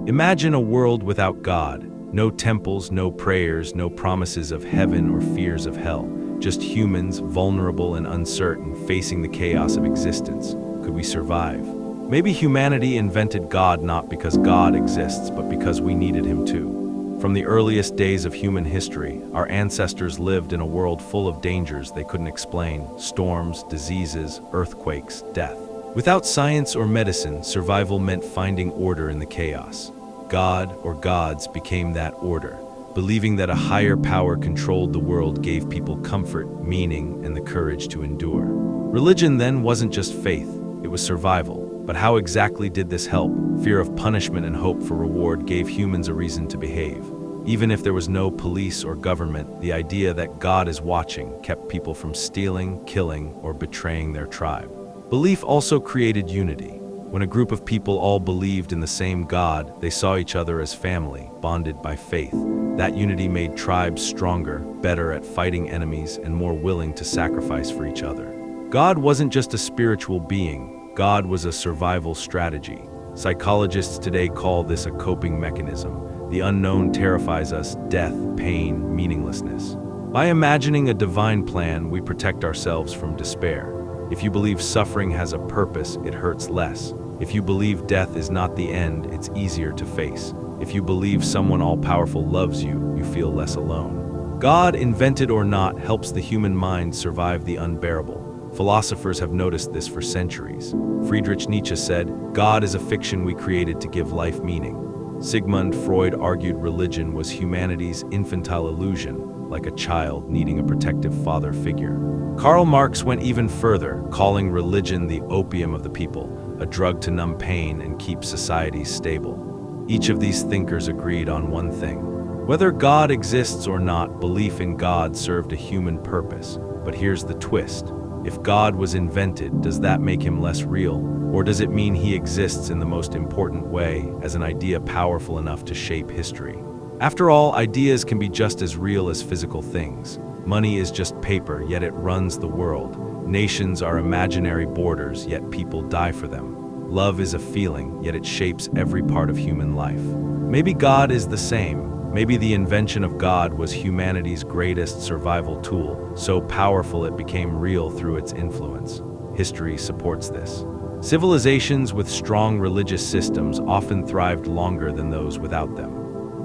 Imagine a world without God. No temples, no prayers, no promises of heaven or fears of hell. Just humans, vulnerable and uncertain, facing the chaos of existence. Could we survive? Maybe humanity invented God not because God exists, but because we needed him too. From the earliest days of human history, our ancestors lived in a world full of dangers they couldn't explain: storms, diseases, earthquakes, death. Without science or medicine, survival meant finding order in the chaos. God, or gods, became that order. Believing that a higher power controlled the world gave people comfort, meaning, and the courage to endure. Religion then wasn't just faith, it was survival. But how exactly did this help? Fear of punishment and hope for reward gave humans a reason to behave. Even if there was no police or government, the idea that God is watching kept people from stealing, killing, or betraying their tribe. Belief also created unity. When a group of people all believed in the same God, they saw each other as family, bonded by faith. That unity made tribes stronger, better at fighting enemies, and more willing to sacrifice for each other. God wasn't just a spiritual being, God was a survival strategy. Psychologists today call this a coping mechanism. The unknown terrifies us: death, pain, meaninglessness. By imagining a divine plan, we protect ourselves from despair. If you believe suffering has a purpose, it hurts less. If you believe death is not the end, it's easier to face. If you believe someone all-powerful loves you, you feel less alone. God, invented or not, helps the human mind survive the unbearable. Philosophers have noticed this for centuries. Friedrich Nietzsche said, "God is a fiction we created to give life meaning." Sigmund Freud argued religion was humanity's infantile illusion, like a child needing a protective father figure. Karl Marx went even further, calling religion the opium of the people, a drug to numb pain and keep societies stable. Each of these thinkers agreed on one thing: whether God exists or not, belief in God served a human purpose. But here's the twist. If God was invented, does that make him less real? Or does it mean he exists in the most important way, as an idea powerful enough to shape history? After all, ideas can be just as real as physical things. Money is just paper, yet it runs the world. Nations are imaginary borders, yet people die for them. Love is a feeling, yet it shapes every part of human life. Maybe God is the same. Maybe the invention of God was humanity's greatest survival tool, so powerful it became real through its influence. History supports this. Civilizations with strong religious systems often thrived longer than those without them.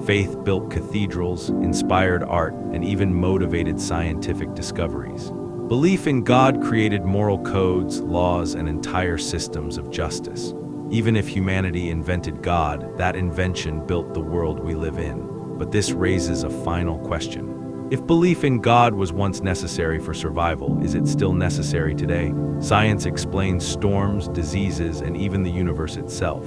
Faith built cathedrals, inspired art, and even motivated scientific discoveries. Belief in God created moral codes, laws, and entire systems of justice. Even if humanity invented God, that invention built the world we live in. But this raises a final question. If belief in God was once necessary for survival, is it still necessary today? Science explains storms, diseases, and even the universe itself.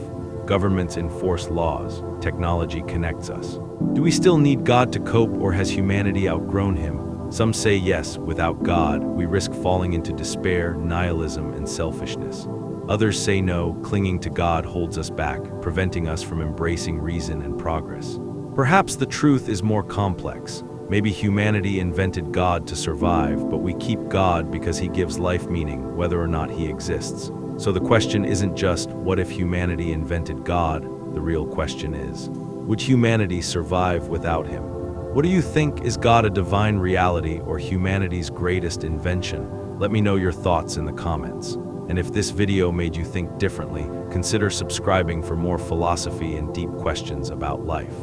Governments enforce laws. Technology connects us. Do we still need God to cope, or has humanity outgrown him? Some say yes, without God, we risk falling into despair, nihilism, and selfishness. Others say no, clinging to God holds us back, preventing us from embracing reason and progress. Perhaps the truth is more complex. Maybe humanity invented God to survive, but we keep God because he gives life meaning, whether or not he exists. So the question isn't just, what if humanity invented God? The real question is, would humanity survive without him? What do you think? Is God a divine reality or humanity's greatest invention? Let me know your thoughts in the comments. And if this video made you think differently, consider subscribing for more philosophy and deep questions about life.